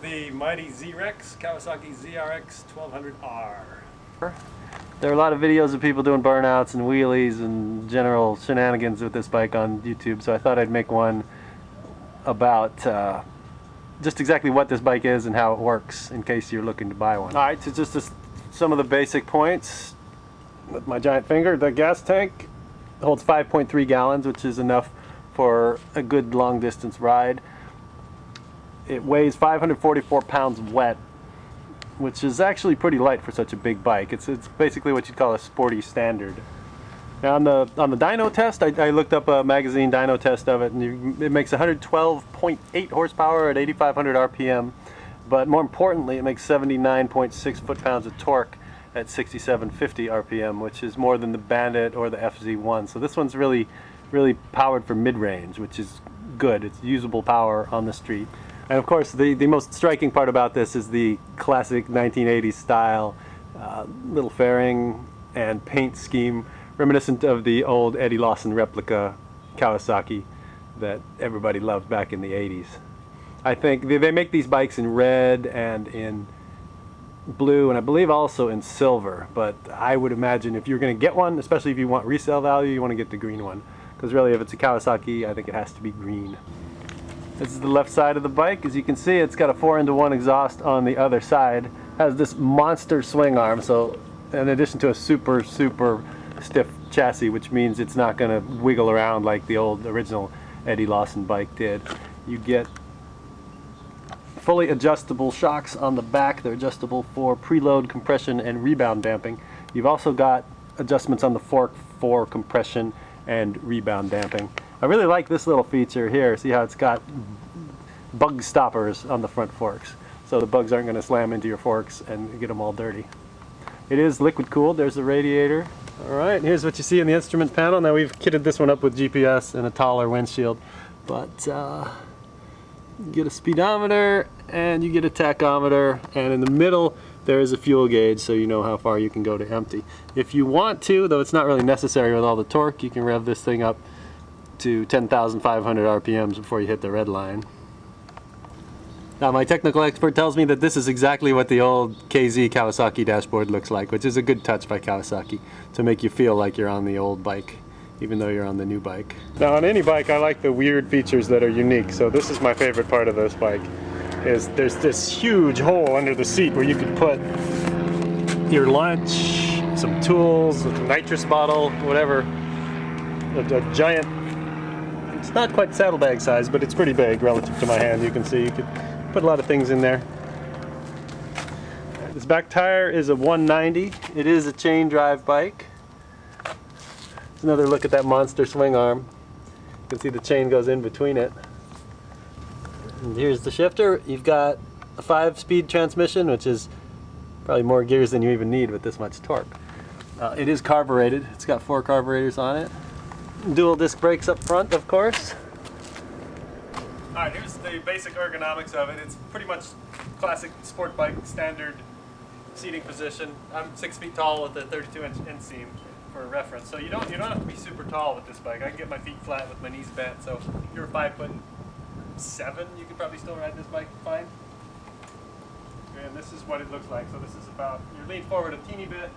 the mighty ZRex Kawasaki ZRX1200R. There are a lot of videos of people doing burnouts and wheelies and general shenanigans with this bike on YouTube, so I thought I'd make one about just exactly what this bike is and how it works in case you're looking to buy one. Alright, so just some of the basic points. With my giant finger, the gas tank holds 5.3 gallons, which is enough for a good long distance ride. It weighs 544 pounds wet, which is actually pretty light for such a big bike. It's basically what you'd call a sporty standard. Now on the Dyno Test, I looked up a magazine Dyno Test of it, and it makes 112.8 horsepower at 8,500 RPM, but more importantly it makes 79.6 foot-pounds of torque at 6,750 RPM, which is more than the Bandit or the FZ1. So this one's really powered for mid-range, which is good. It's usable power on the street. And of course, the most striking part about this is the classic 1980s style little fairing and paint scheme, reminiscent of the old Eddie Lawson replica Kawasaki that everybody loved back in the 80s. I think they make these bikes in red and in blue, and I believe also in silver, but I would imagine if you're going to get one, especially if you want resale value, you want to get the green one, because really if it's a Kawasaki, I think it has to be green. This is the left side of the bike. As you can see, it's got a 4-into-1 exhaust on the other side. It has this monster swing arm, so in addition to a super stiff chassis, which means it's not going to wiggle around like the old original Eddie Lawson bike did, you get fully adjustable shocks on the back. They're adjustable for preload, compression, and rebound damping. You've also got adjustments on the fork for compression and rebound damping. I really like this little feature here. See how it's got bug stoppers on the front forks, so the bugs aren't going to slam into your forks and get them all dirty. It is liquid cooled. There's the radiator. Alright, here's what you see in the instrument panel. Now we've kitted this one up with GPS and a taller windshield, but you get a speedometer and you get a tachometer, and in the middle there is a fuel gauge, so you know how far you can go to empty. If you want to, though it's not really necessary with all the torque, you can rev this thing up to 10,500 RPMs before you hit the red line. Now my technical expert tells me that this is exactly what the old KZ Kawasaki dashboard looks like, which is a good touch by Kawasaki to make you feel like you're on the old bike, even though you're on the new bike. Now on any bike I like the weird features that are unique, so this is my favorite part of this bike. Is there's this huge hole under the seat where you can put your lunch, some tools, a nitrous bottle, whatever, a giant, it's not quite saddlebag size, but it's pretty big relative to my hand. You can see you could put a lot of things in there. This back tire is a 190. It is a chain drive bike. Another look at that monster swing arm. You can see the chain goes in between it. And here's the shifter. You've got a 5-speed transmission, which is probably more gears than you even need with this much torque. It is carbureted. It's got 4 carburetors on it. Dual disc brakes up front, of course. Alright, here's the basic ergonomics of it. It's pretty much classic sport bike standard seating position. I'm 6 feet tall with a 32-inch inseam for reference, so you don't have to be super tall with this bike. I can get my feet flat with my knees bent, so if you're 5'7", you could probably still ride this bike fine. And this is what it looks like. So this is about, you lean forward a teeny bit,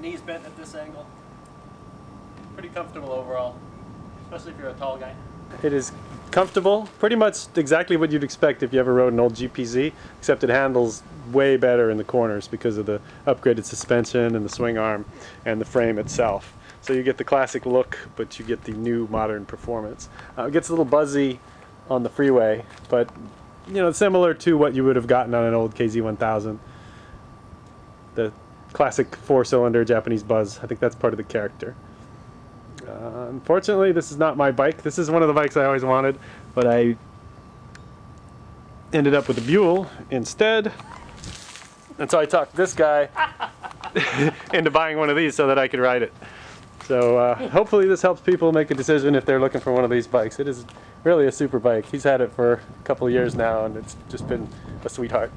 knees bent at this angle. Pretty comfortable overall, especially if you're a tall guy. It is comfortable, pretty much exactly what you'd expect if you ever rode an old GPZ, except it handles way better in the corners because of the upgraded suspension and the swing arm and the frame itself. So you get the classic look, but you get the new modern performance. It gets a little buzzy on the freeway, but you know, similar to what you would have gotten on an old KZ1000. The classic 4-cylinder Japanese buzz. I think that's part of the character. Unfortunately, this is not my bike. This is one of the bikes I always wanted, but I ended up with a Buell instead. And so I talked this guy into buying one of these so that I could ride it. So hopefully this helps people make a decision if they're looking for one of these bikes. It is really a super bike. He's had it for a couple of years now, and it's just been a sweetheart.